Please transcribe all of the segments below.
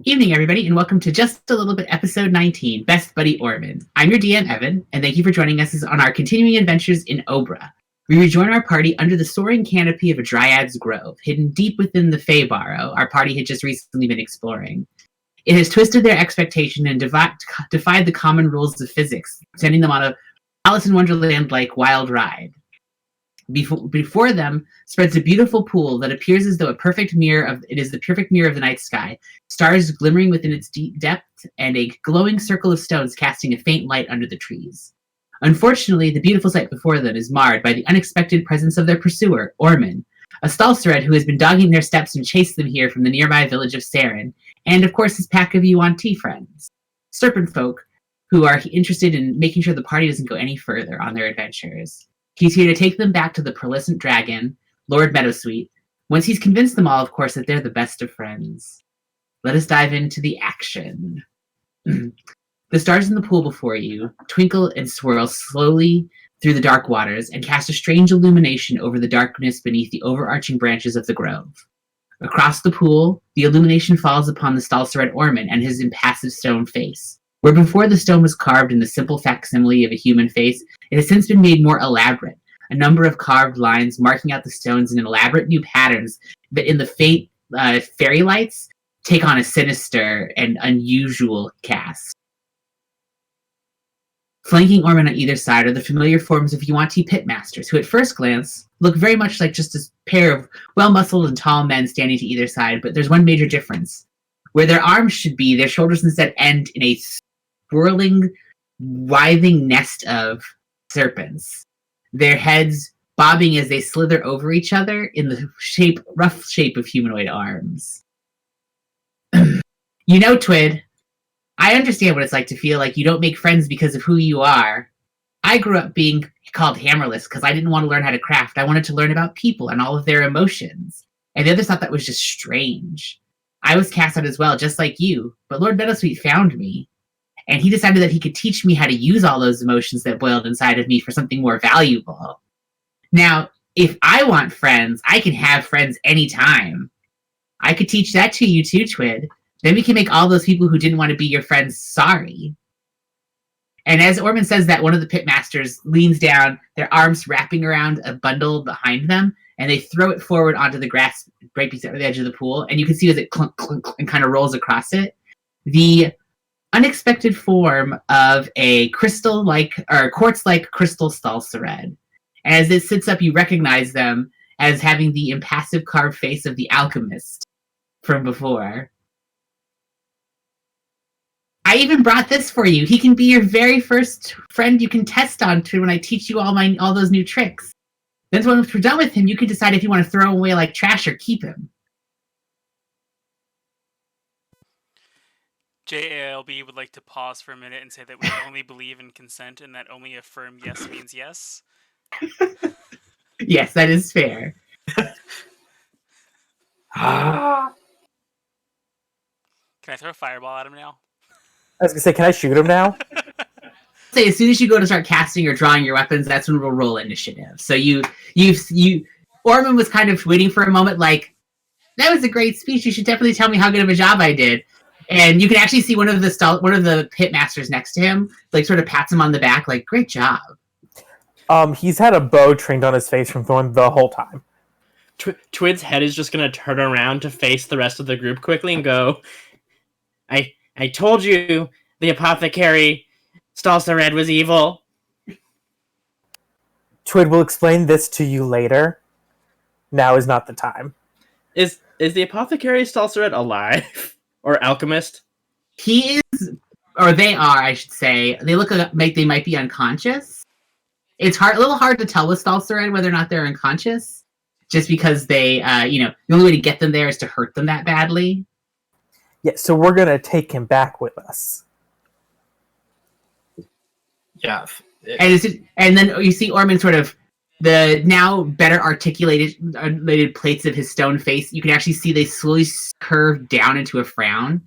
Evening, everybody, and welcome to Just a Little Bit Episode 19, Best Buddy Orman. I'm your DM, Evan, and thank you for joining us on our continuing adventures in Obra. We rejoin our party under the soaring canopy of a dryad's grove, hidden deep within the Fey Barrow our party had just recently been exploring. It has twisted their expectation and defied the common rules of physics, sending them on a Alice in Wonderland-like wild ride. Before them spreads a beautiful pool that appears as though it is the perfect mirror of the night sky, stars glimmering within its deep depth, and a glowing circle of stones casting a faint light under the trees. Unfortunately, the beautiful sight before them is marred by the unexpected presence of their pursuer, Orman, a Stalsered who has been dogging their steps and chased them here from the nearby village of Saren, and of course his pack of Yuan-Ti friends, serpent folk, who are interested in making sure the party doesn't go any further on their adventures. He's here to take them back to the pearlescent dragon, Lord Meadowsweet, once he's convinced them all, of course, that they're the best of friends. Let us dive into the action. The stars in the pool before you twinkle and swirl slowly through the dark waters and cast a strange illumination over the darkness beneath the overarching branches of the grove. Across the pool, the illumination falls upon the Stalsered Orman and his impassive stone face. Where before the stone was carved in the simple facsimile of a human face, it has since been made more elaborate, a number of carved lines marking out the stones in elaborate new patterns that in the faint fairy lights take on a sinister and unusual cast. Flanking Orman on either side are the familiar forms of Yuan-Ti pitmasters, who at first glance look very much like just a pair of well-muscled and tall men standing to either side, but there's one major difference. Where their arms should be, their shoulders instead end in a swirling, writhing nest of serpents, their heads bobbing as they slither over each other in the rough shape of humanoid arms. You know, Twid, I understand what it's like to feel like you don't make friends because of who you are. I grew up being called Hammerless because I didn't want to learn how to craft. I wanted to learn about people and all of their emotions. And the others thought that was just strange. I was cast out as well, just like you, but Lord Meadowsweet found me. And he decided that he could teach me how to use all those emotions that boiled inside of me for something more valuable. Now, if I want friends, I can have friends anytime. I could teach that to you too, Twid. Then we can make all those people who didn't want to be your friends sorry. And as Orman says that, one of the pitmasters leans down, their arms wrapping around a bundle behind them, and they throw it forward onto the grass right beside the edge of the pool, and you can see as it clunk, clunk, and kind of rolls across it, the unexpected form of a crystal-like, or quartz-like crystal Stalsered. As it sits up, you recognize them as having the impassive carved face of the alchemist from before. I even brought this for you. He can be your very first friend you can test on to when I teach you all those new tricks. Then once we're done with him, you can decide if you want to throw him away like trash or keep him. JALB would like to pause for a minute and say that we only believe in consent and that only a firm yes means yes. Yes, that is fair. Can I throw a fireball at him now? I was going to say, can I shoot him now? Say as soon as you go to start casting or drawing your weapons, that's when we'll roll initiative. So Orman was kind of waiting for a moment, like, that was a great speech. You should definitely tell me how good of a job I did. And you can actually see one of the pitmasters next to him, like, sort of pats him on the back, like, great job. He's had a bow trained on his face from going the whole time. Twid's head is just going to turn around to face the rest of the group quickly and go, I told you the apothecary Stalsered was evil. Twid will explain this to you later. Now is not the time. Is the apothecary Stalsered alive? Or alchemist? He is, or they are, I should say. They look like they might be unconscious. It's a little hard to tell with Stalsered whether or not they're unconscious, just because they, the only way to get them there is to hurt them that badly. Yeah, so we're going to take him back with us. Yeah. And then you see Orman sort of, the now better articulated plates of his stone face, you can actually see they slowly curve down into a frown.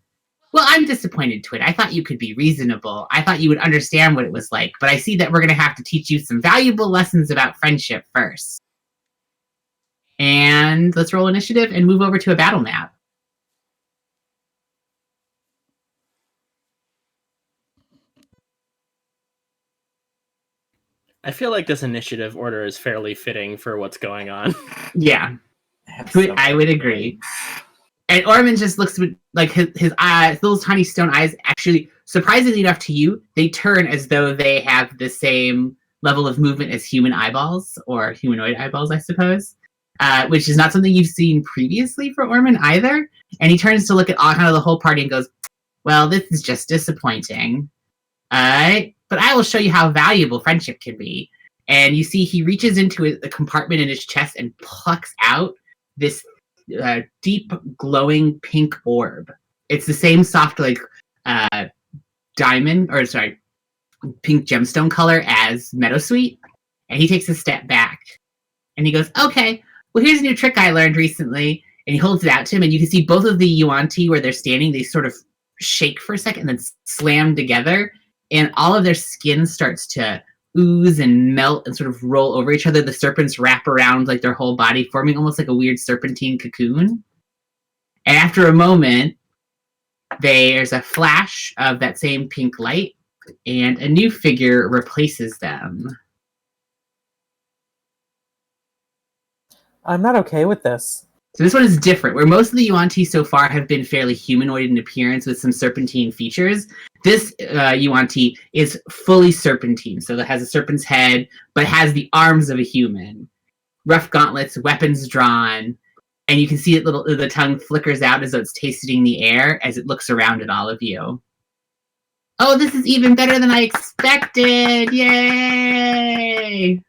Well, I'm disappointed, Twid. I thought you could be reasonable. I thought you would understand what it was like, but I see that we're going to have to teach you some valuable lessons about friendship first. And let's roll initiative and move over to a battle map. I feel like this initiative order is fairly fitting for what's going on. Yeah, have so I many would agree. things. And Orman just looks with, like, his eyes, little tiny stone eyes, actually, surprisingly enough to you, they turn as though they have the same level of movement as human eyeballs, or humanoid eyeballs, I suppose, which is not something you've seen previously for Orman either. And he turns to look at all, kind of the whole party and goes, well, this is just disappointing. But I will show you how valuable friendship can be. And you see he reaches into a compartment in his chest and plucks out this deep, glowing pink orb. It's the same soft, like, diamond, or sorry, pink gemstone color as Meadowsweet. And he takes a step back. And he goes, okay, well, here's a new trick I learned recently. And he holds it out to him, and you can see both of the Yuan-Ti where they're standing, they sort of shake for a second and then slam together. And all of their skin starts to ooze and melt and sort of roll over each other. The serpents wrap around like their whole body, forming almost like a weird serpentine cocoon. And after a moment, there's a flash of that same pink light, and a new figure replaces them. I'm not okay with this. So this one is different, where most of the Yuan-Ti so far have been fairly humanoid in appearance with some serpentine features. This Yuan-Ti is fully serpentine, so it has a serpent's head, but has the arms of a human. Rough gauntlets, weapons drawn, and you can see it the tongue flickers out as though it's tasting the air as it looks around at all of you. Oh, this is even better than I expected! Yay!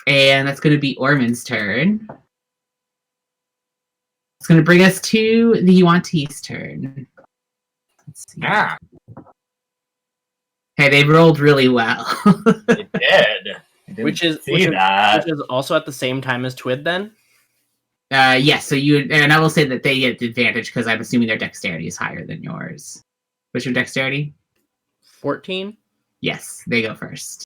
And that's going to be Orman's turn. It's going to bring us to the Yuan-Ti's turn. Let's see. Ah, Hey, they rolled really well. it did. I didn't Which is that. also at the same time as Twid then? Yes, so and I will say that they get the advantage because I'm assuming their dexterity is higher than yours. What's your dexterity? 14? Yes, they go first.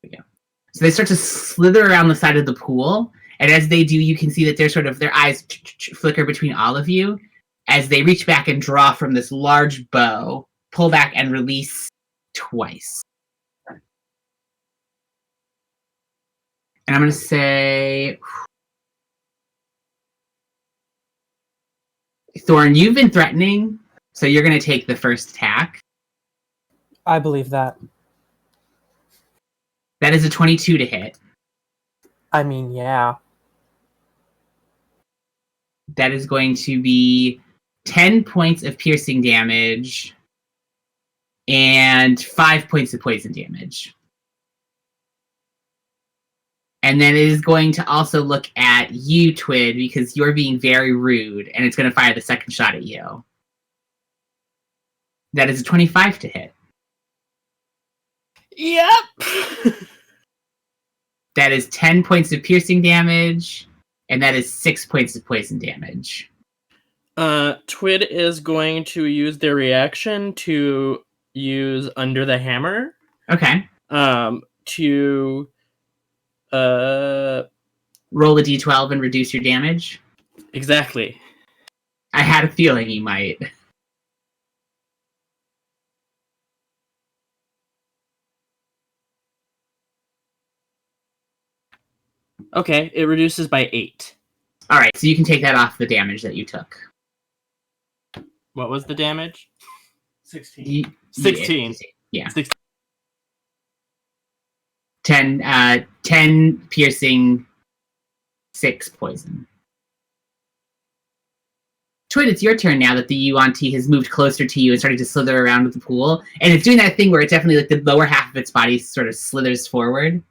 Yeah. So they start to slither around the side of the pool, and as they do, you can see that their eyes flicker between all of you as they reach back and draw from this large bow, pull back and release twice. And I'm going to say, Thorn, you've been threatening, so you're going to take the first attack. I believe that. That is a 22 to hit. I mean, yeah. That is going to be 10 points of piercing damage and 5 points of poison damage. And then it is going to also look at you, Twid, because you're being very rude, and it's going to fire the second shot at you. That is a 25 to hit. Yep! That is 10 points of piercing damage, and that is 6 points of poison damage. Twid is going to use their reaction to use Under the Hammer. Okay. To roll a d12 and reduce your damage. Exactly. I had a feeling you might. Okay, it reduces by 8. All right, so you can take that off the damage that you took. What was the damage? 16. You, 16. Yeah. 16. 10 piercing, 6 poison. Twin, it's your turn now that the Yuan-Ti has moved closer to you and started to slither around with the pool. And it's doing that thing where it definitely, like, the lower half of its body sort of slithers forward.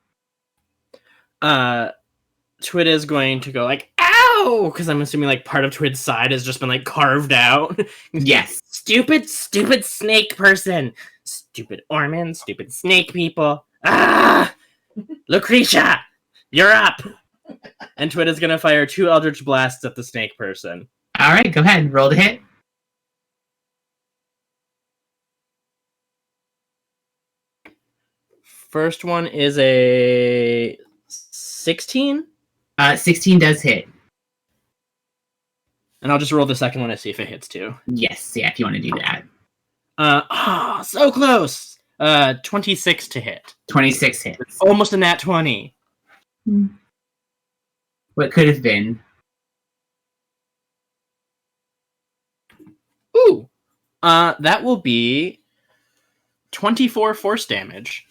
Twid is going to go like, ow! Because I'm assuming like part of Twid's side has just been like carved out. Yes. Stupid snake person. Stupid Orman, stupid snake people. Ah! Lucretia, you're up! And Twid is going to fire 2 Eldritch Blasts at the snake person. All right, go ahead. Roll the hit. First one is a 16. 16 does hit. And I'll just roll the second one to see if it hits too. Yes, yeah, if you want to do that. So close! 26 to hit. 26 hits. Almost a nat 20. What could have been? Ooh! That will be 24 force damage.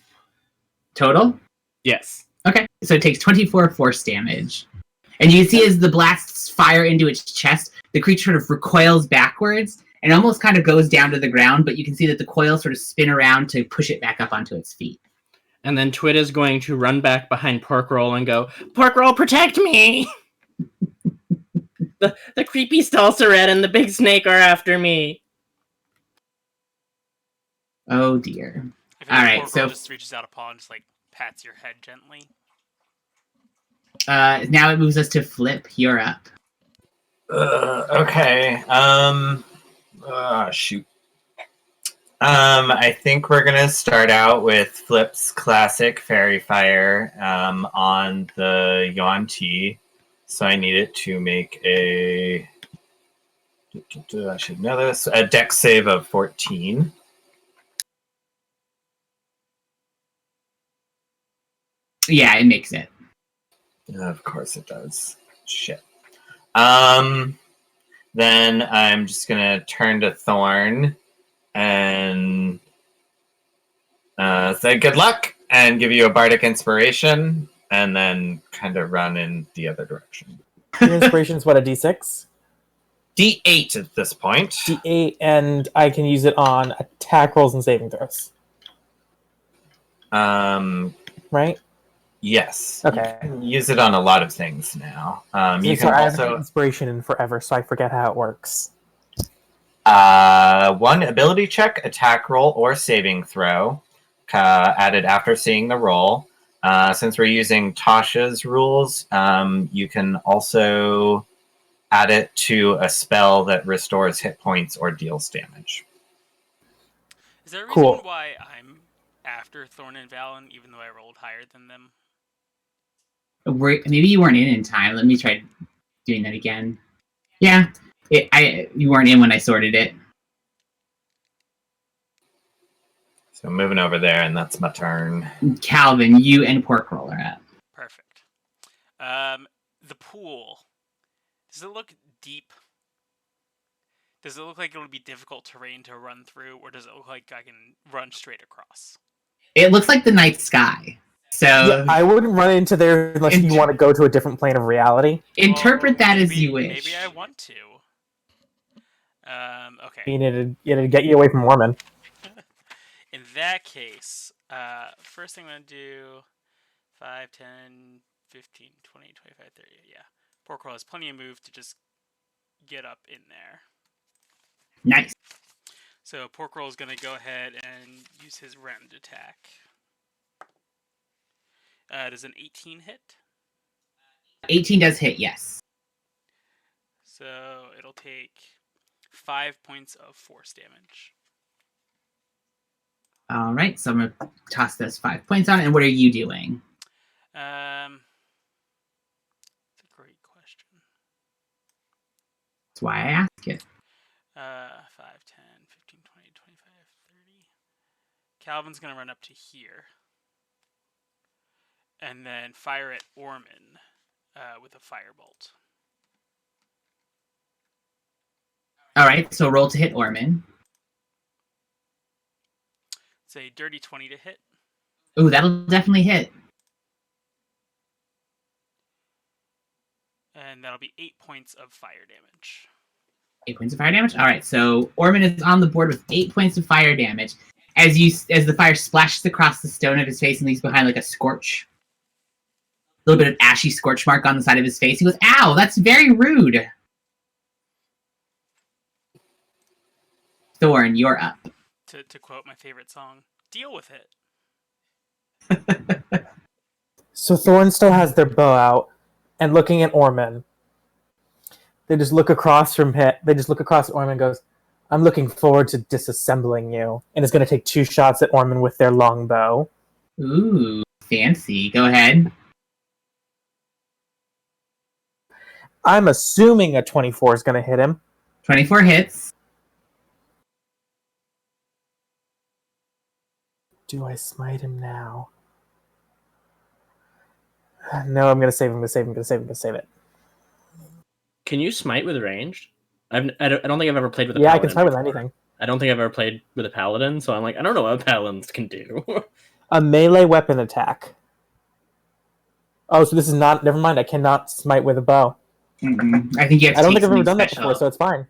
Total? Yes. Okay, so it takes 24 force damage. And you can see as the blasts fire into its chest, the creature sort of recoils backwards and almost kind of goes down to the ground, but you can see that the coils sort of spin around to push it back up onto its feet. And then Twit is going to run back behind Pork Roll and go, Pork Roll, protect me! the creepy Stalseret and the big snake are after me. Oh dear. If All right, Pork so Roll just reaches out a paw and just like pats your head gently. now it moves us to Flip. You're up. Okay. Shoot. I think we're gonna start out with Flip's classic Fairy Fire on the Yuan-Ti. So I need it to make a. I should know this. A Dex save of 14. Yeah, it makes it. Of course it does. Shit. Then I'm just gonna turn to Thorn and say good luck and give you a bardic inspiration, and then kind of run in the other direction. Your inspiration's what, a D6? D8 at this point. D8, and I can use it on attack rolls and saving throws. Right? Yes. Okay. You can use it on a lot of things now. You can I haven't had also inspiration in forever, so I forget how it works. one ability check, attack roll, or saving throw added after seeing the roll. Since we're using Tasha's rules, you can also add it to a spell that restores hit points or deals damage. Is there a reason Cool. why I'm after Thorn and Valen, even though I rolled higher than them? Maybe you weren't in time. Let me try doing that again. Yeah, you weren't in when I sorted it. So moving over there, and that's my turn. Calvin, you and Pork Roll are up. Perfect. The pool. Does it look deep? Does it look like it would be difficult terrain to run through, or does it look like I can run straight across? It looks like the night sky. So Yeah, I wouldn't run into there unless you want to go to a different plane of reality. interpret that as maybe- you wish. Maybe I want to. Okay. I mean, it'd get you away from Orman. In that case, first thing I'm going to do, 5, 10, 15, 20, 25, 30, yeah. Pork Roll has plenty of move to just get up in there. Nice. So Pork Roll is going to go ahead and use his round attack. Does an 18 hit? 18 does hit, yes. So it'll take 5 points of force damage. All right, so I'm going to toss those 5 points on. And what are you doing? That's a great question. That's why I ask it. 5, 10, 15, 20, 25, 30. Calvin's going to run up to here. And then fire at Orman with a firebolt. All right, so roll to hit Orman. It's a dirty 20 to hit. Ooh, that'll definitely hit. And that'll be 8 points of fire damage. 8 points of fire damage? All right, so Orman is on the board with 8 points of fire damage. As the fire splashes across the stone of his face and leaves behind like a scorch. A little bit of ashy scorch mark on the side of his face. He goes, ow, that's very rude. Thorn, you're up. To quote my favorite song, deal with it. So Thorn still has their bow out and looking at Orman. They just look across from Hit. They just look across at Orman and goes, I'm looking forward to disassembling you. And is going to take 2 shots at Orman with their long bow. Ooh, fancy. Go ahead. I'm assuming a 24 is going to hit him. 24 hits. Do I smite him now? No, I'm going to save him. I'm going to save it. Can you smite with ranged? I don't think I've ever played with a Yeah, paladin. I can smite with before. anything. I don't think I've ever played with a paladin, so I'm like, I don't know what paladins can do. A melee weapon attack. Oh, so this is not... Never mind, I cannot smite with a bow. I think you have to I don't take think I've ever something done that special. before, so it's fine.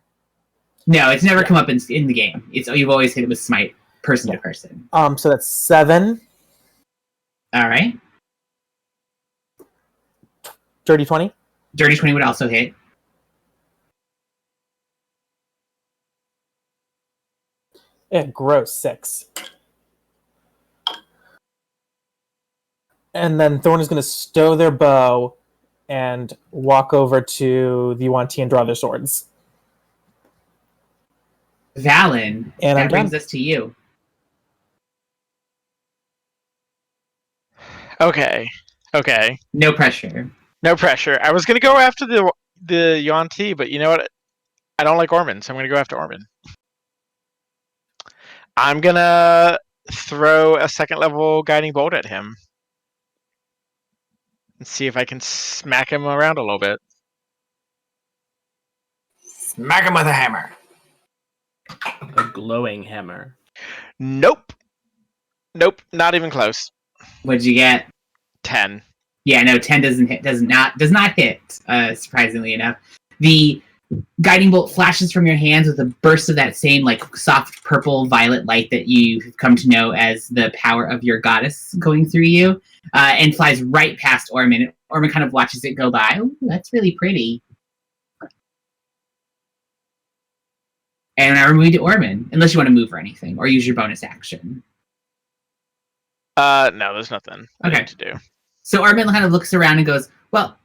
No, it's never come up in the game. You've always hit it with smite, person to person. So that's 7. All right. Dirty 20. Dirty 20 would also hit. Yeah, gross 6. And then Thorn is going to stow their bow and walk over to the Yuan-Ti and draw their swords. Valen, And that I'm brings done. us to you. Okay. No pressure. No pressure. I was gonna go after the Yuan-Ti, but you know what? I don't like Orman, so I'm gonna go after Orman. I'm gonna throw a second level guiding bolt at him and see if I can smack him around a little bit. Smack him with a hammer. A glowing hammer. Nope, not even close. What'd you get? 10. Yeah, no, 10 doesn't hit. Does not hit. Surprisingly enough, the guiding bolt flashes from your hands with a burst of that same like soft purple violet light that you've come to know as the power of your goddess going through you, and flies right past Orman. Orman kind of watches it go by. Oh, that's really pretty. And now we're moving to Orman, unless you want to move or anything, or use your bonus action. No, there's nothing I Okay. need to do. So Orman kind of looks around and goes, well,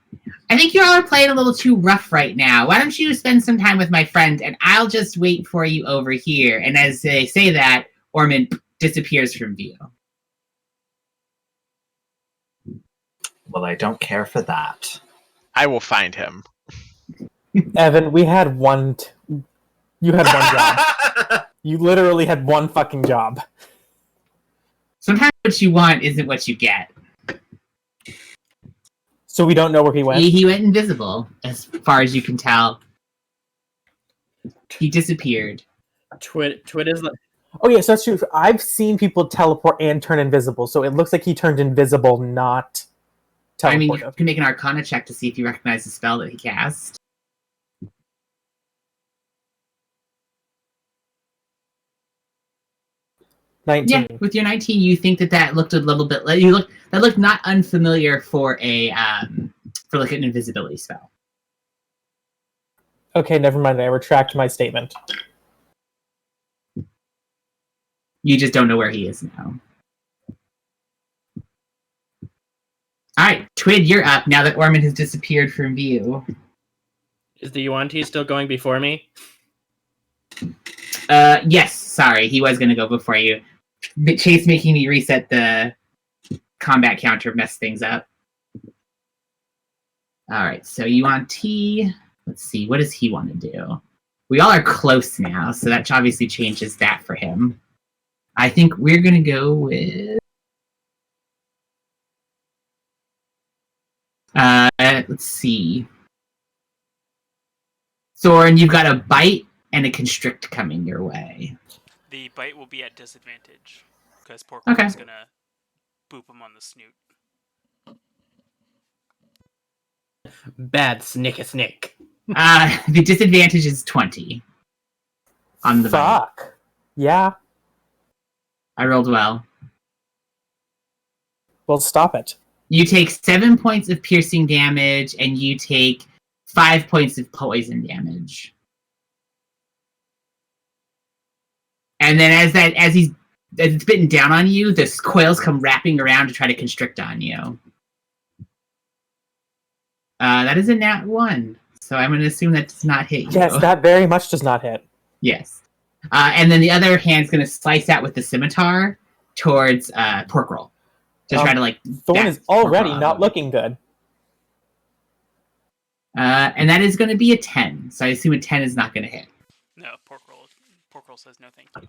I think you all are playing a little too rough right now. Why don't you spend some time with my friend, and I'll just wait for you over here. And as they say that, Orman disappears from view. Well, I don't care for that. I will find him. Evan, we had one... You had one job. You literally had one fucking job. Sometimes what you want isn't what you get. So we don't know where he went? He went invisible, as far as you can tell. He disappeared. Twit is like... Oh, yes, that's true. I've seen people teleport and turn invisible, so it looks like he turned invisible, not I mean, teleported. you can make an Arcana check to see if you recognize the spell that he cast. Yeah, 19. with your 19, you think that looked a little bit. That looked not unfamiliar for like an invisibility spell. Okay, never mind. I retract my statement. You just don't know where he is now. All right, Twid, you're up now that Orman has disappeared from view. Is the Yuan-Ti still going before me? Yes, sorry, he was going to go before you. Chase making me reset the combat counter messed things up. All right, so Yuan-Ti, let's see, what does he want to do? We all are close now, so that obviously changes that for him. I think we're going to go with... let's see. Soren, you've got a bite and a constrict coming your way. The bite will be at disadvantage because Pork Okay. is gonna boop him on the snoot. Bad snick. The disadvantage is 20 on the bite. Fuck. Yeah. I rolled well. Well, stop it. You take 7 points of piercing damage, and you take 5 points of poison damage. And then as it's bitten down on you, the coils come wrapping around to try to constrict on you. That is a nat 1, so I'm going to assume that does not hit you. Yes, that very much does not hit. Yes. And then the other hand's going to slice out with the scimitar towards Pork Roll. To try to, like... Thorn back is already Pork Roll not up. looking good. And that is going to be a 10. So I assume a 10 is not going to hit. No, pork roll says no thank you.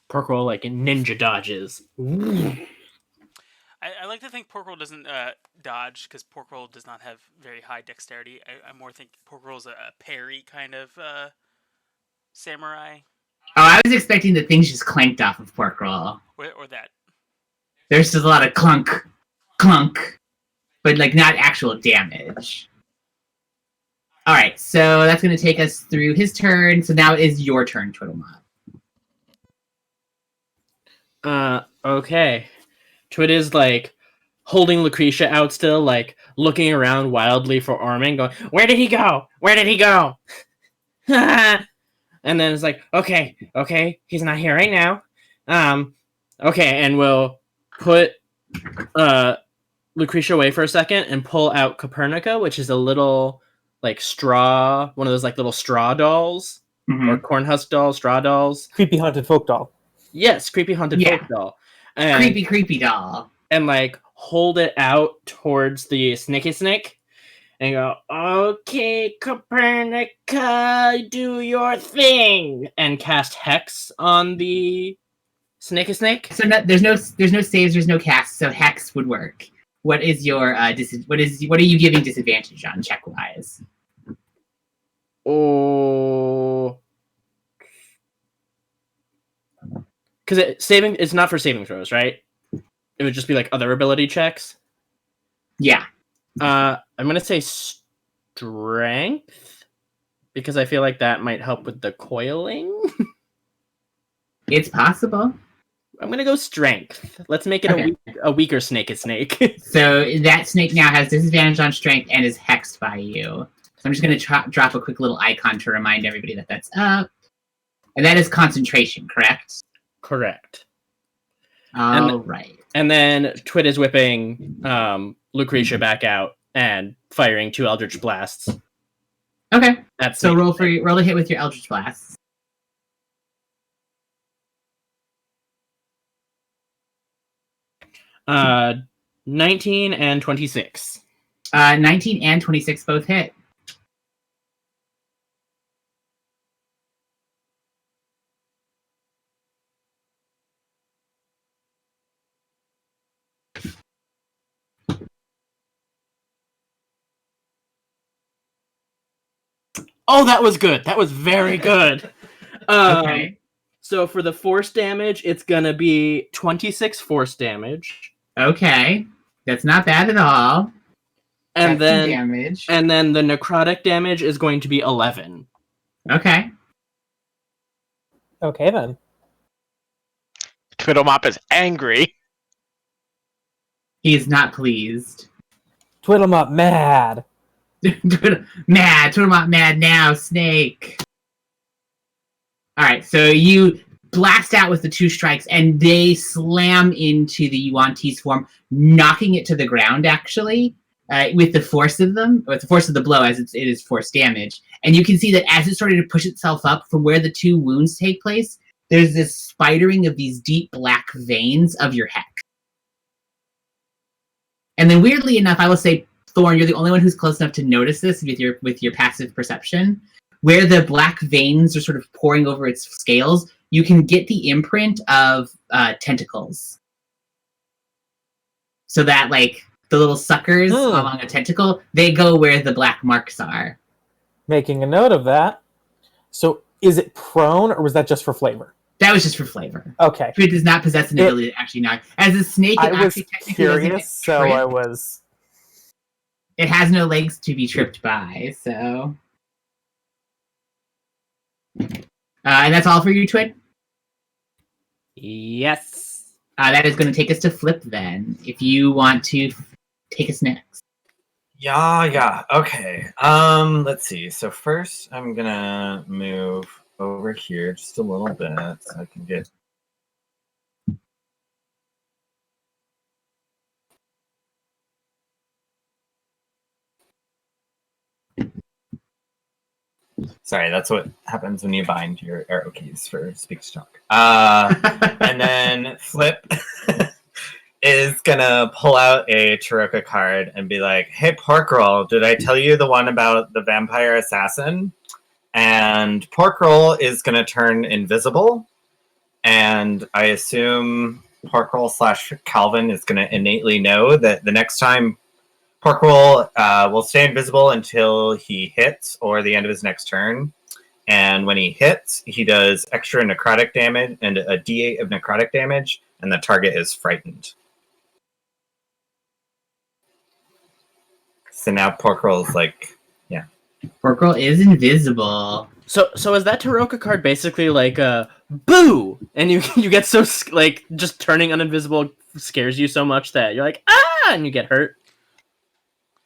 Pork roll like ninja dodges. I like to think pork roll doesn't dodge because pork roll does not have very high dexterity. I more think pork roll is a parry kind of samurai. Oh, I was expecting that things just clanked off of pork roll. Or that. There's just a lot of clunk, clunk, but like not actual damage. All right, so that's going to take us through his turn. So now it is your turn, Twiddlemop. Okay. Twit is like holding Lucretia out still, like looking around wildly for Orman, going, "Where did he go? Where did he go?" And then it's like, okay, he's not here right now. Okay, and we'll put Lucretia away for a second and pull out Copernica, which is a little like straw, one of those like little straw dolls or corn husk dolls, straw dolls. Creepy haunted folk doll. Yes, creepy haunted folk doll. And, creepy doll. And like hold it out towards the snaky snake and go, "Okay, Copernica, do your thing," and cast Hex on the snaky snake. So there's no saves, there's no casts, so Hex would work. What is your what are you giving disadvantage on check wise? Oh, because it's not for saving throws, right? It would just be like other ability checks. Yeah. I'm gonna say strength because I feel like that might help with the coiling. It's possible. I'm gonna go strength. Let's make it a weaker snake. So that snake now has disadvantage on strength and is hexed by you. So I'm just gonna drop a quick little icon to remind everybody that that's up. And that is concentration, correct? Correct. All right. And then Twit is whipping Lucretia back out and firing 2 Eldritch Blasts. Okay. So roll to hit with your Eldritch Blasts. 19 and 26. 19 and 26 both hit. Oh, that was good. That was very good. Okay. So for the force damage, it's going to be 26 force damage. Okay. That's not bad at all. And That's some damage. And then the necrotic damage is going to be 11. Okay. Okay, then. Twiddlemop is angry. He is not pleased. Twiddlemop mad. Twiddlemop mad now, Snake. Alright, so you blast out with the 2 strikes, and they slam into the Yuan-Ti's form, knocking it to the ground, actually, with the force of them, or with the force of the blow, as it is force damage. And you can see that as it started to push itself up from where the 2 wounds take place, there's this spidering of these deep black veins of your heck. And then weirdly enough, I will say, Thorn, you're the only one who's close enough to notice this with your passive perception. Where the black veins are sort of pouring over its scales, you can get the imprint of tentacles. So that, like, the little suckers along a tentacle, they go where the black marks are. Making a note of that. So is it prone, or was that just for flavor? That was just for flavor. Okay. It does not possess an ability to actually knock. As a snake, it I was actually technically curious, so I was... It has no legs to be tripped by, so... and that's all for you, Twit? Yes. That is going to take us to Flip, then. If you want to take us next. Yeah. Okay. Let's see. So first, I'm gonna move over here just a little bit so I can get. Sorry, that's what happens when you bind your arrow keys for speech to talk. And then Flip is is gonna pull out a Taroka card and be like, "Hey, Pork Roll, did I tell you the one about the vampire assassin?" And Pork Roll is gonna turn invisible, and I assume Pork Roll / Calvin is gonna innately know that the next time Pork Roll will stay invisible until he hits or the end of his next turn. And when he hits, he does extra necrotic damage and a d8 of necrotic damage, and the target is frightened. So now Pork Roll's like, yeah. Pork Roll is invisible. So is that Taroka card basically like a boo, and you get so like just turning uninvisible scares you so much that you're like and you get hurt.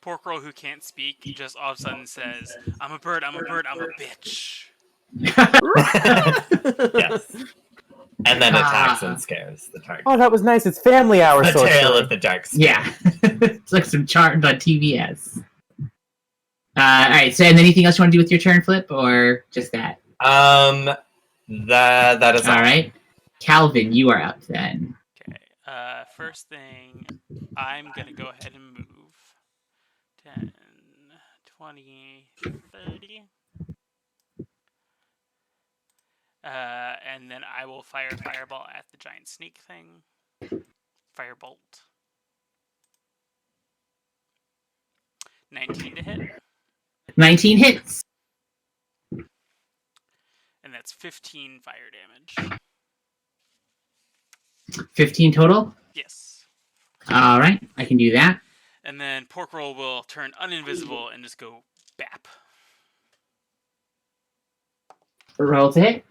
Pork Roll, who can't speak, just all of a sudden says, "I'm a bird. I'm a bird. I'm a bitch." Yes. And then attacks and scares the target. Oh, that was nice. It's family hour A sorcery. Tale of the Dark Spirit. Yeah. It's like some chart on TBS. Alright, so and anything else you want to do with your turn, Flip, or just that? That is all. Alright. Calvin, you are up then. Okay. First thing, I'm gonna go ahead and move 10, 20, 30. And then I will fire Fireball at the giant snake thing. Firebolt. 19 to hit. 19 hits. And that's 15 fire damage. 15 total? Yes. Alright, I can do that. And then Pork Roll will turn uninvisible and just go bap. Roll to hit.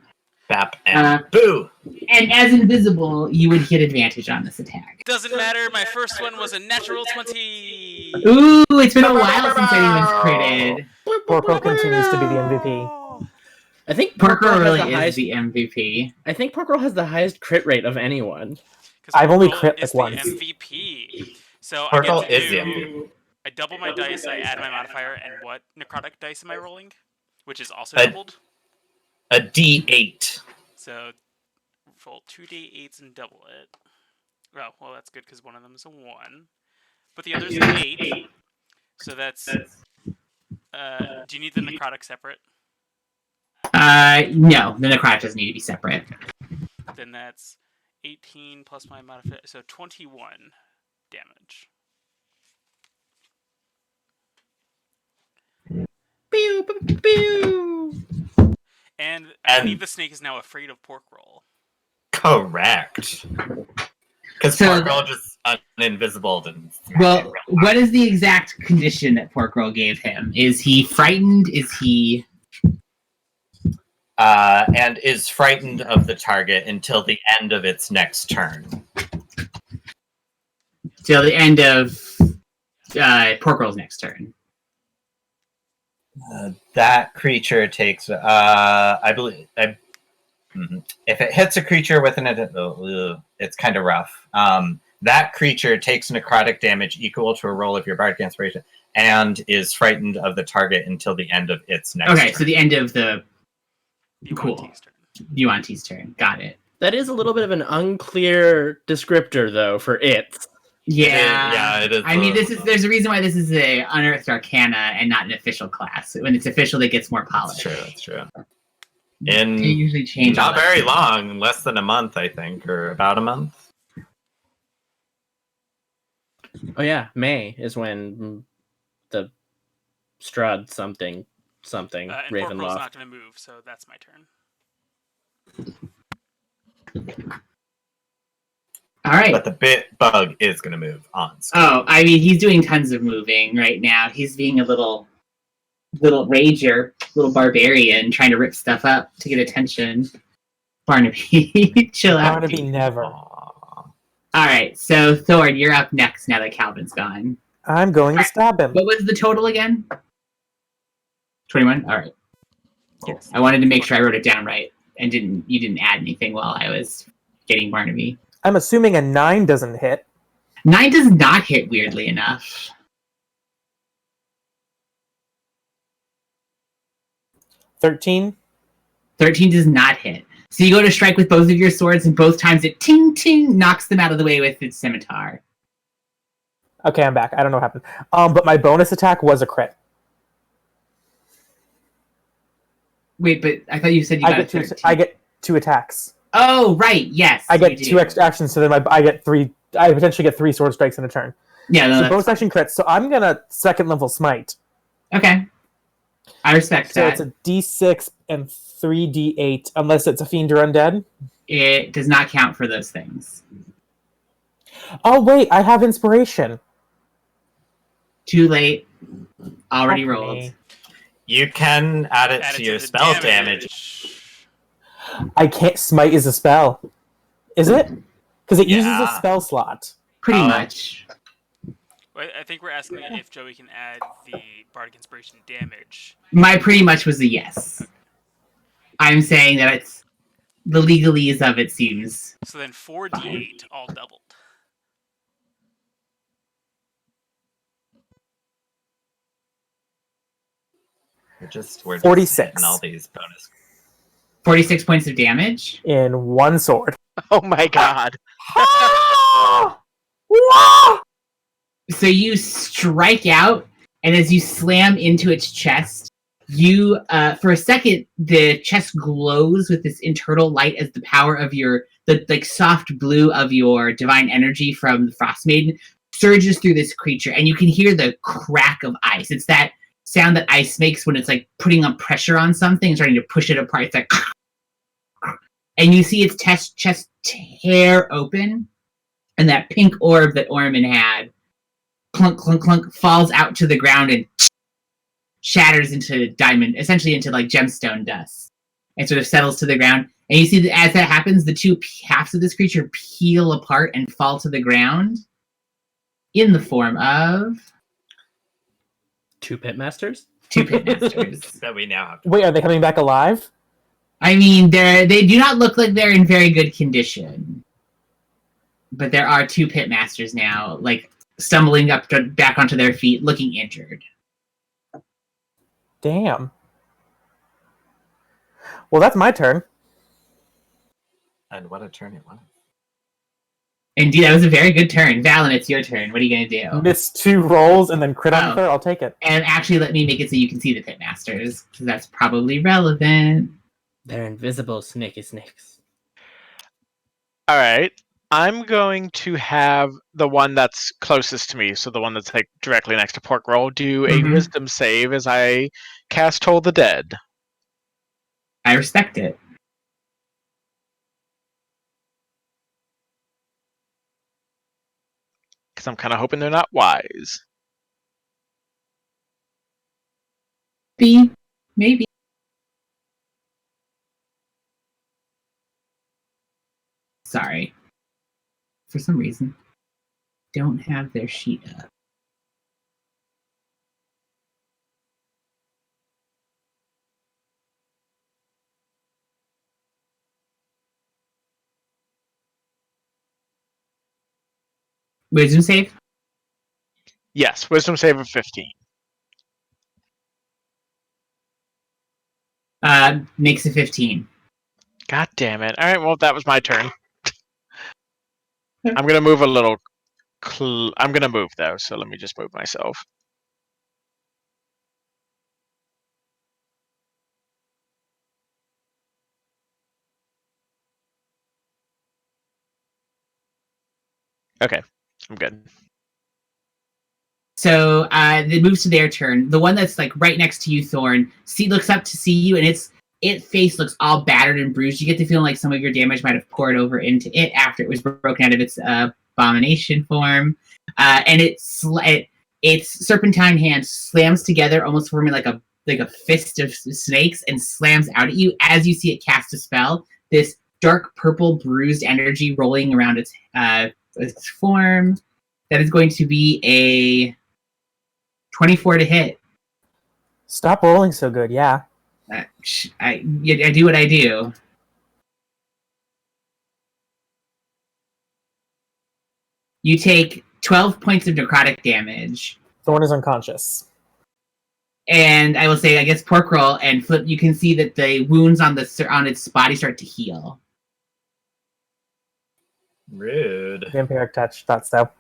Bap and boo! And as invisible, you would get advantage on this attack. Doesn't matter, my first one was a natural 20! Ooh, it's been a while since anyone's critted. Porco continues to be the MVP. I think Pork Roll really has the is highest, the MVP. I think Pork Roll has the highest crit rate of anyone. I've only Pork Roll crit is like the once. MVP. So Pork Roll I get is to the do, I double my dice, I add my modifier, and what necrotic dice am I rolling? Which is also A- doubled. A d8. So roll 2d8s and double it. Oh, well, that's good because one of them is a 1. But the other's an 8. So that's... do you need the necrotic separate? No, the necrotic doesn't need to be separate. Then that's 18 plus my modifier, so 21 damage. Pew, pew, pew. And I believe the snake is now afraid of Pork Roll. Correct. Because So- Pork Roll just uninvisible and Well, what is the exact condition that Pork Roll gave him? Is he frightened? Is he... and is frightened of the target until the end of its next turn. Till the end of Pork Roll's next turn. That creature takes, I believe, if it hits a creature with it's kind of rough. That creature takes necrotic damage equal to a roll of your bardic inspiration and is frightened of the target until the end of its next Okay, turn. so the end of the Cool. Yuan-Ti's turn. Yuan-Ti's turn. Got it. That is a little bit of an unclear descriptor, though, for it. Yeah. It is. I mean, there's a reason why this is a Unearthed Arcana and not an official class. When it's official, it gets more That's polished. true. That's true. They In usually change. all not that. very long, less than a month, I think, or about a month. Oh yeah, May is when the Strahd something And Pork Roll's Ravenloft. not going to move, so that's my turn. All right. But the bug is going to move on. Oh, I mean, he's doing tons of moving right now. He's being a little rager, little barbarian, trying to rip stuff up to get attention. Barnaby, chill out. Barnaby never. Aw. All right, so Thorn, you're up next now that Calvin's gone. I'm going to stab him. What was the total again? 21. All right. Yes. I wanted to make sure I wrote it down right and you didn't add anything while I was getting Barnaby. I'm assuming a 9 doesn't hit. 9 does not hit, weirdly enough. 13. 13 does not hit. So you go to strike with both of your swords, and both times it ting ting knocks them out of the way with its scimitar. Okay, I'm back. I don't know what happened. But my bonus attack was a crit. Wait, but I thought you said you got a 13. I get 2 attacks. Oh, right. Yes. I you get do. 2 extra actions, so then I get 3. I potentially get 3 sword strikes in a turn. Yeah, no, So that's bonus action crits. So I'm gonna second level smite. okay. I respect So that. it's a D6 and 3D8, unless it's a fiend or undead. It does not count for those things. Oh wait, I have inspiration. Too late. Already Fuck rolled. me. You can add it Add to it your the spell damage. I can't. Smite is a spell. Is it? Because it uses a Yeah. spell slot. Pretty Oh. much. Well, I think we're asking if Joey can add the bardic inspiration damage. My pretty much was a yes. I'm saying that it's the legalese of it seems. So then 4d8 all doubled. We're just 46. hitting all these bonus. 46 points of damage. In one sword. Oh my god. So you strike out, and as you slam into its chest, you, for a second, the chest glows with this internal light as the power of the like soft blue of your divine energy from the Frost Maiden surges through this creature, and you can hear the crack of ice. It's that sound that ice makes when it's like putting on pressure on something, starting to push it apart. It's like, and you see its chest tear open, and that pink orb that Orman had, clunk, clunk, clunk, falls out to the ground and shatters into diamond, essentially into like gemstone dust, and sort of settles to the ground. And you see that as that happens, the two halves of this creature peel apart and fall to the ground in the form of 2 pitmasters? 2 pitmasters. That we now have. Wait, are they coming back alive? I mean, they do not look like they're in very good condition, but there are 2 pitmasters now, like stumbling back onto their feet, looking injured. Damn. Well, that's my turn. And what a turn it was. Indeed, that was a very good turn. Valen, it's your turn. What are you going to do? Missed 2 rolls and then crit on the Oh. third. I'll take it. And actually, let me make it so you can see the pitmasters, because that's probably relevant. They're invisible snaky snakes. Alright. I'm going to have the one that's closest to me, so the one that's like directly next to Pork Roll, do a Mhm. wisdom save as I cast Toll the Dead. I respect it. Because I'm kind of hoping they're not wise. Maybe. Sorry. For some reason, don't have their sheet up. Wisdom save? Yes, wisdom save of 15. Makes a 15. God damn it. Alright, well, that was my turn. I'm going to move a little. I'm going to move, though, so let me just move myself. Okay, I'm good. So it moves to their turn. The one that's like right next to you, Thorn, looks up to see you, and its face looks all battered and bruised. You get the feeling like some of your damage might have poured over into it after it was broken out of its abomination form. And its serpentine hand slams together, almost forming like a fist of snakes, and slams out at you as you see it cast a spell. This dark purple bruised energy rolling around its form. That is going to be a 24 to hit. Stop rolling so good, yeah. I do what I do. You take 12 points of necrotic damage. Thorn is unconscious. And I will say, I guess, Pork Roll and Flip, you can see that the wounds on its body start to heal. Rude. Vampiric touch, thought so.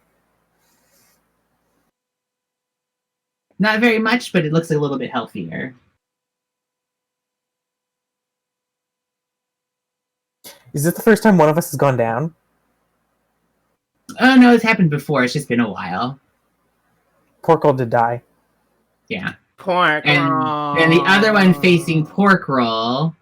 Not very much, but it looks a little bit healthier. Is this the first time one of us has gone down? Oh no, it's happened before. It's just been a while. Porkle did die. Yeah. Pork And roll. then the other one facing Pork Roll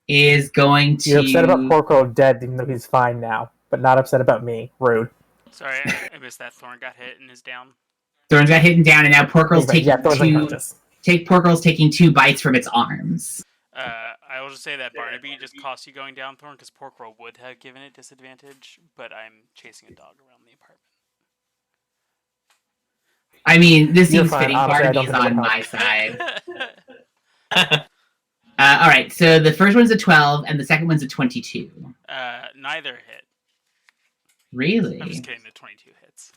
is going to. You're upset about Porkle dead, even though he's fine now, but not upset about me. Rude. Sorry, I missed that. Thorn got hit and is down. Thorn's got hit and down, and now Pork Roll's taking Thorn's unconscious. Pork Roll's taking 2 bites from its arms. I will just say that Barnaby just cost you going down, Thorn, because Pork Roll would have given it disadvantage, but I'm chasing a dog around the apartment. I mean, this You're seems fine. fitting. Honestly, I don't Barnaby's think it on would my side. All right, so the first one's a 12, and the second one's a 22. Neither hit. Really? I'm just kidding, the 22 hits.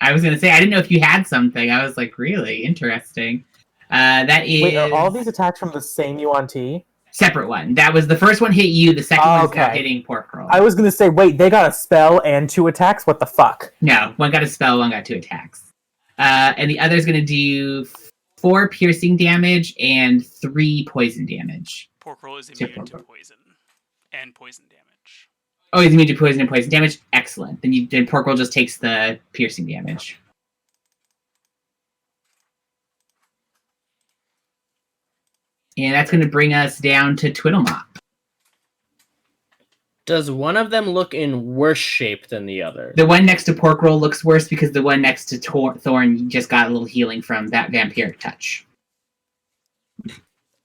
I was going to say, I didn't know if you had something. I was like, really? Interesting. That is... Wait, are all these attacks from the same UNT? Separate one. That was the first one hit you, the second one's now Okay. hitting Pork Roll. I was gonna say, wait, they got a spell and 2 attacks? What the fuck? No, one got a spell, one got 2 attacks. And the other's going to do 4 piercing damage and 3 poison damage. Pork Roll is Except immune to Pork poison. And poison damage. Oh, he's immune to poison and poison damage? Excellent. Then Pork Roll just takes the piercing damage. And that's going to bring us down to Twiddlemop. Does one of them look in worse shape than the other? The one next to Pork Roll looks worse because the one next to Thorn just got a little healing from that vampiric touch.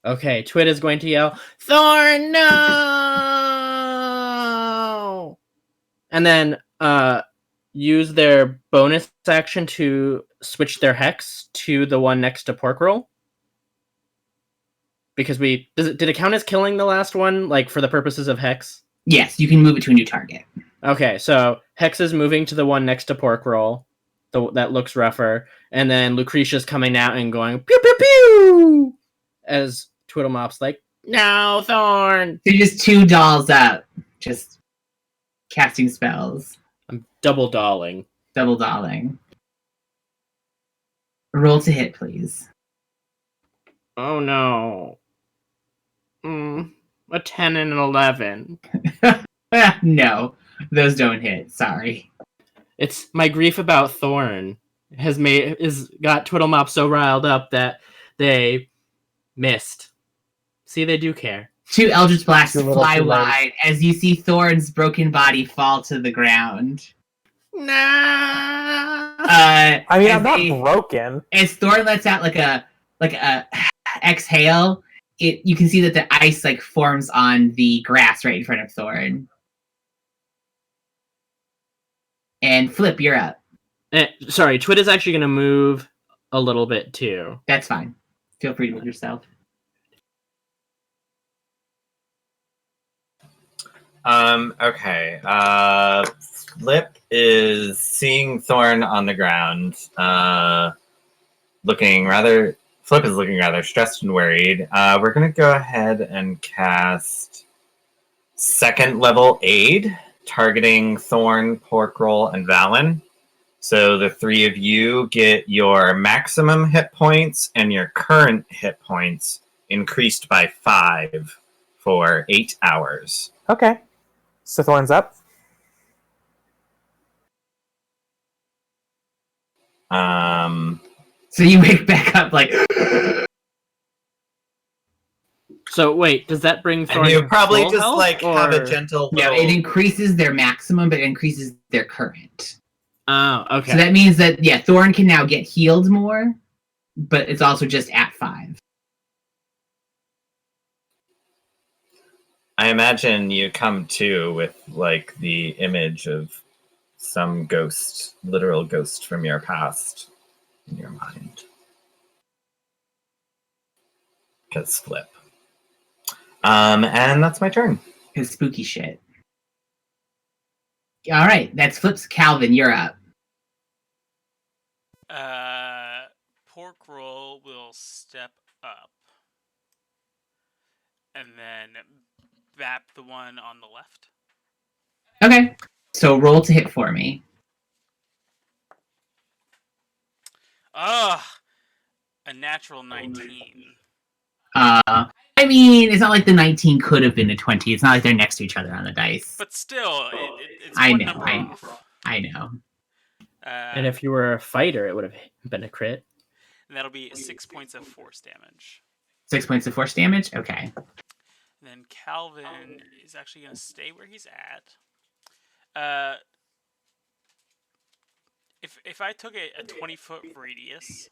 Okay, Twit is going to yell, Thorn, no! And then use their bonus action to switch their hex to the one next to Pork Roll. Because did it count as killing the last one, like for the purposes of hex? Yes, you can move it to a new target. Okay, so hex is moving to the one next to Pork Roll, that looks rougher, and then Lucretia's coming out and going pew pew pew as Twiddlemop's like, no, Thorn. So just 2 dolls up, just casting spells, I'm double dolling. double dolling. Roll to hit, please. Oh no. A 10 and an 11. No, those don't hit. Sorry. It's my grief about Thorn has got Twiddlemop so riled up that they missed. See, they do care. 2 Eldritch Blasts Too little, fly too late. wide as you see Thorn's broken body fall to the ground. No. I mean, I'm not broken. As Thorn lets out like a exhale, you can see that the ice like forms on the grass right in front of Thorn. And Flip, you're up. Sorry, Twit is actually going to move a little bit too. That's fine. Feel free to move yourself. Okay. Flip is seeing Thorn on the ground, Flip is looking rather stressed and worried. We're gonna go ahead and cast second level aid, targeting Thorn, Pork Roll, and Valen. So the 3 of you get your maximum hit points and your current hit points increased by 5 for 8 hours. Okay. So Thorn's up. So you wake back up like. So wait, does that bring Thorn And you to probably full just health, have a or- gentle No, little... it increases their maximum, but it increases their current. Oh, okay. So that means that, yeah, Thorn can now get healed more, but it's also just at 5. I imagine you come to with like the image of some ghost, literal ghost from your past in your mind. Because Flip. And that's my turn. It's spooky shit. All right, that's Flip's. Calvin, you're up. Pork Roll will step up. And then bap the one on the left. Okay, so roll to hit for me. Ugh! a natural 19. I mean, it's not like the 19 could have been a 20. It's not like they're next to each other on the dice. But still, it's I one know, number off. I know. And if you were a fighter, it would have been a crit. And that'll be 6 points of force damage. 6 points of force damage? Okay. And then Calvin is actually going to stay where he's at. If I took a 20-foot radius,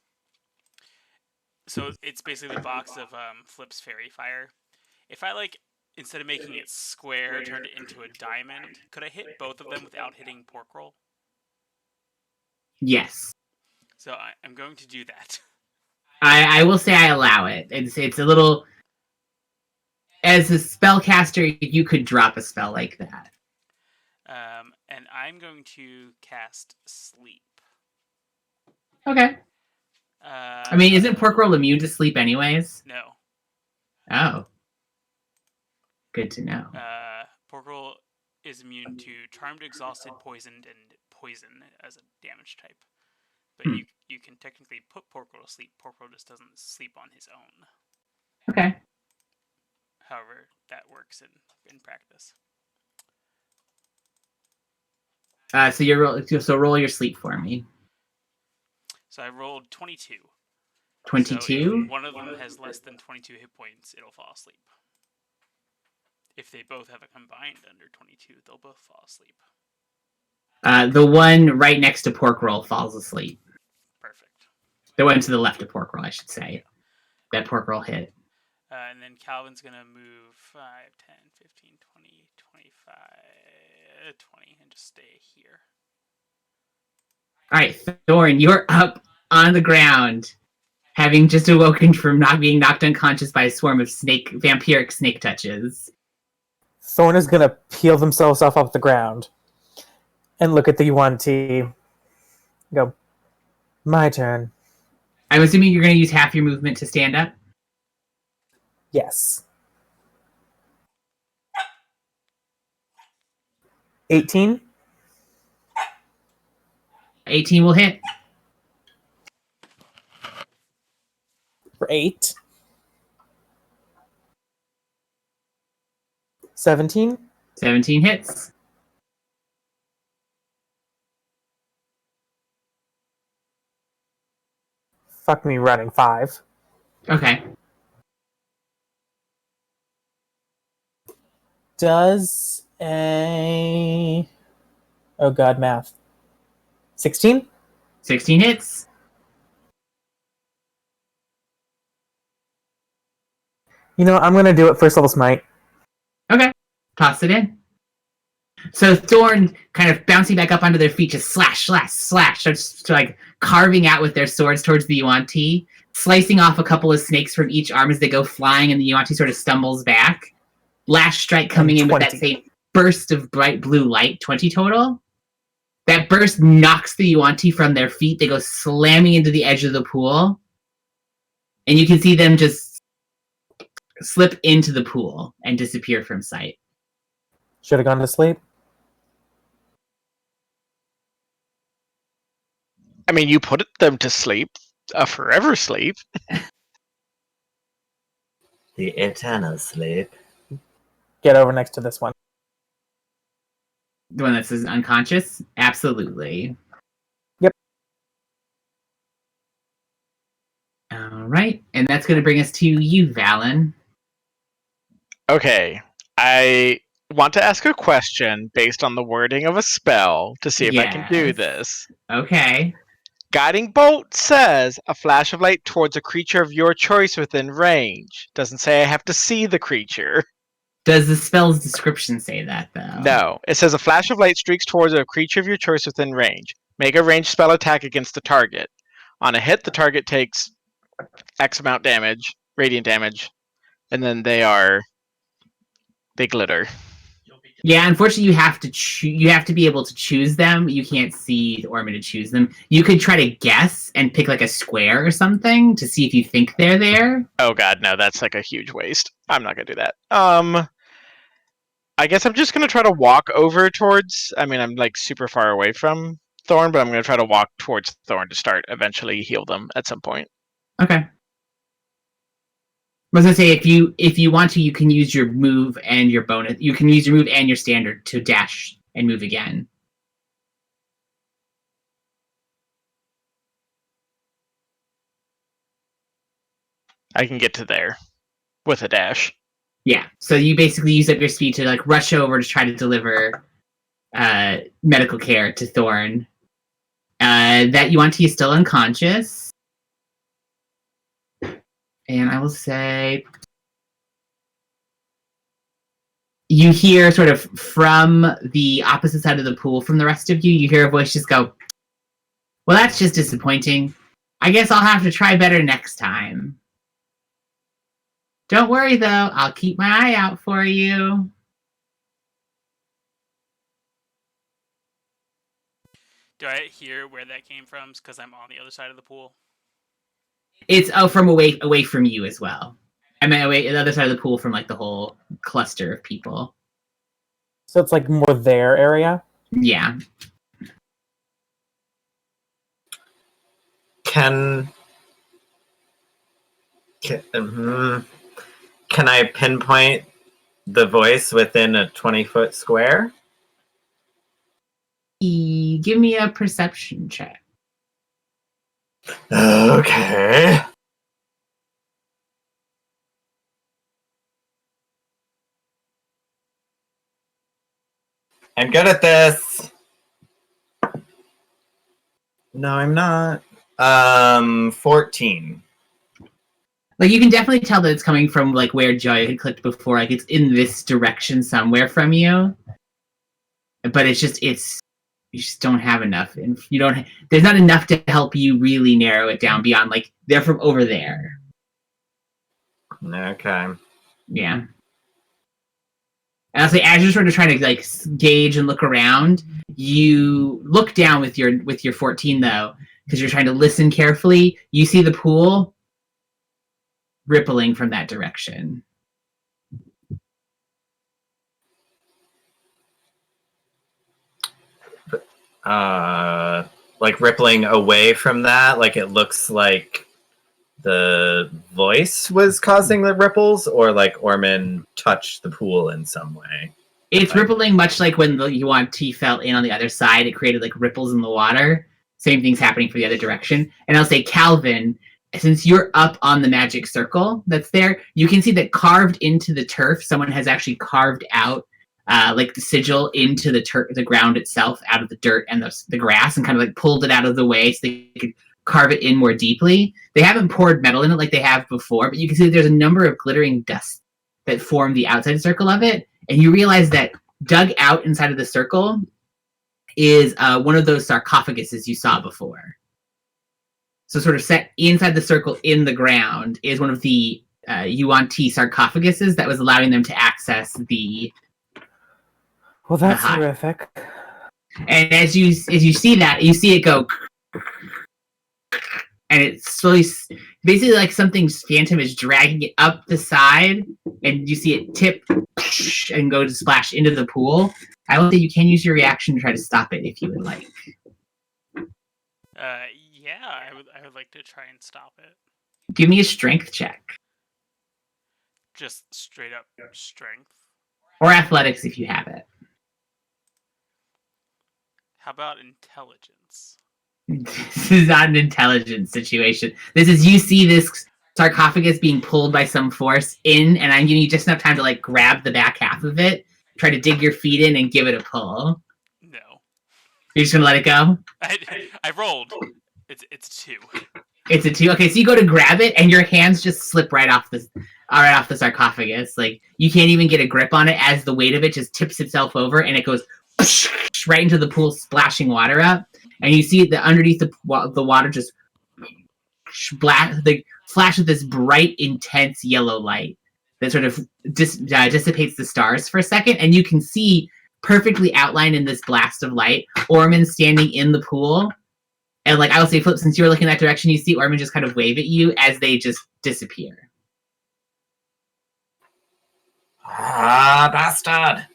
so it's basically the box of Flip's Fairy Fire. If I, instead of making it square, turned it into a diamond, could I hit both of them without hitting pork roll? Yes. So I'm going to do that. I will say I allow it. It's a little... As a spellcaster, you could drop a spell like that. And I'm going to cast Sleep. Okay. I mean, isn't pork roll immune to sleep anyways? No. Oh. Good to know. Pork roll is immune to Charmed, Exhausted, Poisoned, and Poison as a damage type. But you can technically put pork roll to sleep. Pork roll just doesn't sleep on his own. Okay. However, that works in practice. So roll your sleep for me. So I rolled 22. 22? So if one of them has less than 22 hit points, it'll fall asleep. If they both have a combined under 22, they'll both fall asleep. The one right next to pork roll falls asleep. Perfect. The one to the left of pork roll, I should say. That pork roll hit. And then Calvin's going to move 5, 10, 15, 20, 25, 20, and just stay here. All right, Thorn, you're up on the ground, having just awoken from not being knocked unconscious by a swarm of vampiric snake touches. Thorn is going to peel themselves off the ground and look at the Yuan-Ti. Go, my turn. I'm assuming you're going to use half your movement to stand up? Yes. 18? 18 will hit. For 8. 17? 17 hits. Fuck me running 5. Okay. Does a... Oh god, math. 16? 16 hits. You know, I'm gonna do it first level smite. Okay. Toss it in. So Thorn kind of bouncing back up onto their feet, just slash, slash, slash, starts like carving out with their swords towards the Yuan-Ti, slicing off a couple of snakes from each arm as they go flying, and the Yuan-Ti sort of stumbles back. Last strike coming in with that same burst of bright blue light, 20 total. That burst knocks the Yuan-Ti from their feet. They go slamming into the edge of the pool. And you can see them just slip into the pool and disappear from sight. Should have gone to sleep. I mean, you put them to sleep, a forever sleep. The eternal sleep. Get over next to this one. The one that says unconscious? Absolutely. Yep. All right. And that's going to bring us to you, Valen. Okay. I want to ask a question based on the wording of a spell to see if I can do Yes. this. Okay. Guiding Bolt says a flash of light towards a creature of your choice within range. Doesn't say I have to see the creature. Does the spell's description say that, though? No. It says a flash of light streaks towards a creature of your choice within range. Make a ranged spell attack against the target. On a hit, the target takes X amount damage, radiant damage, and then they glitter. Yeah, unfortunately, you have to be able to choose them. You can't see Orman to choose them. You could try to guess and pick like a square or something to see if you think they're there. Oh god, no, that's like a huge waste. I'm not gonna do that. I guess I'm just gonna try to walk over towards. I mean, I'm like super far away from Thorn, but I'm gonna try to walk towards Thorn to start eventually heal them at some point. Okay. I was gonna say if you want to, you can use your move and your bonus. You can use your move and your standard to dash and move again. I can get to there with a dash. Yeah. So you basically use up your speed to like rush over to try to deliver medical care to Thorn. That Yuan-Ti is still unconscious. And I will say you hear sort of from the opposite side of the pool from the rest of you, you hear a voice just go, well, that's just disappointing. I guess I'll have to try better next time. Don't worry, though. I'll keep my eye out for you. Do I hear where that came from? Because I'm on the other side of the pool. It's from away from you as well. I mean, away the other side of the pool from like the whole cluster of people. So it's like more their area. Yeah. Can I pinpoint the voice within a 20-foot square? Give me a perception check. Okay. I'm good at this. No, I'm not. 14. Like you can definitely tell that it's coming from like where Joy had clicked before. Like it's in this direction somewhere from you. But it's you just don't have enough, and you don't. There's not enough to help you really narrow it down beyond like they're from over there. Okay. Yeah. And I'll say, as you're sort of trying to like gauge and look around, you look down with your 14 though, because you're trying to listen carefully. You see the pool rippling from that direction. Like rippling away from that, like it looks like the voice was causing the ripples, or like Orman touched the pool in some way. It's rippling much like when the Yuan-Ti fell in on the other side. It created like ripples in the water. Same thing's happening for the other direction. And I'll say, Calvin, since you're up on the magic circle that's there, you can see that carved into the turf, someone has actually carved out like the sigil into the ground itself out of the dirt and the grass and kind of like pulled it out of the way so they could carve it in more deeply. They haven't poured metal in it like they have before, but you can see that there's a number of glittering dust that form the outside circle of it. And you realize that dug out inside of the circle is one of those sarcophaguses you saw before. So sort of set inside the circle in the ground is one of the Yuan-Ti sarcophaguses that was allowing them to access the... Well, that's horrific. And as you see that, you see it go... And it's slowly... Basically like something phantom is dragging it up the side, and you see it tip and go to splash into the pool. I will say you can use your reaction to try to stop it if you would like. Yeah, I would like to try and stop it. Give me a strength check. Just straight up strength. Or athletics if you have it. How about intelligence? This is not an intelligence situation. This is you see this sarcophagus being pulled by some force in, and I'm giving you just enough time to like grab the back half of it, try to dig your feet in and give it a pull. No. You're just gonna let it go? I rolled. It's 2. It's a 2. Okay, so you go to grab it, and your hands just slip right off the sarcophagus. Like you can't even get a grip on it as the weight of it just tips itself over, and it goes right into the pool, splashing water up. And you see that underneath the water just flash with this bright, intense yellow light that sort of dissipates the stars for a second, and you can see perfectly outlined in this blast of light Orman standing in the pool. And like I will say, Flip, since you were looking that direction, you see Orman just kind of wave at you as they just disappear. Ah, bastard!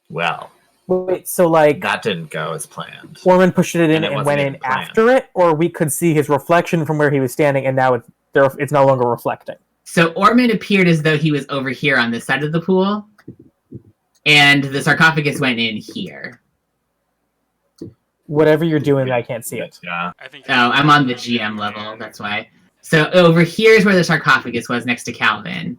Well, Wait, so like That didn't go as planned. Orman pushed it in And it and wasn't went even in planned. after it, or we could see his reflection from where he was standing, and now it's no longer reflecting. So Orman appeared as though he was over here on this side of the pool, and the sarcophagus went in here. Whatever you're doing, I can't see it. Yeah. I think. Oh, I'm on the GM level, that's why. So over here is where the sarcophagus was, next to Calvin.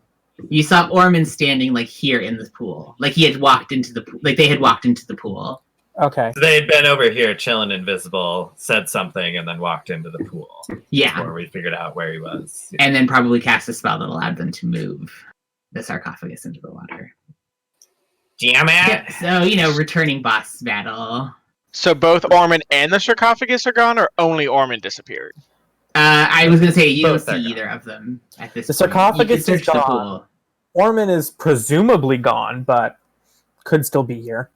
You saw Orman standing like here in the pool, like he had walked into the pool, like they had walked into the pool. Okay. So they had been over here chilling invisible, said something, and then walked into the pool. Yeah, Before we figured out where he was. and then probably cast a spell that allowed them to move the sarcophagus into the water. Damn it! Yeah, so returning boss battle. So both Orman and the sarcophagus are gone, or only Orman disappeared? I was gonna say you Both don't are see gone. either of them at this The point. sarcophagus You is can search the gone. pool. Orman is presumably gone, but could still be here.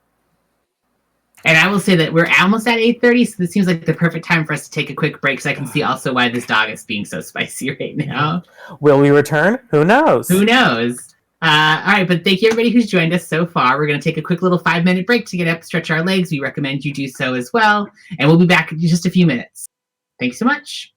And I will say that we're almost at 8:30, so this seems like the perfect time for us to take a quick break, so I can see also why this dog is being so spicy right now. Will we return? Who knows? Who knows? All right, but thank you everybody who's joined us so far. We're going to take a quick little 5-minute break to get up, stretch our legs. We recommend you do so as well. And we'll be back in just a few minutes. Thanks so much.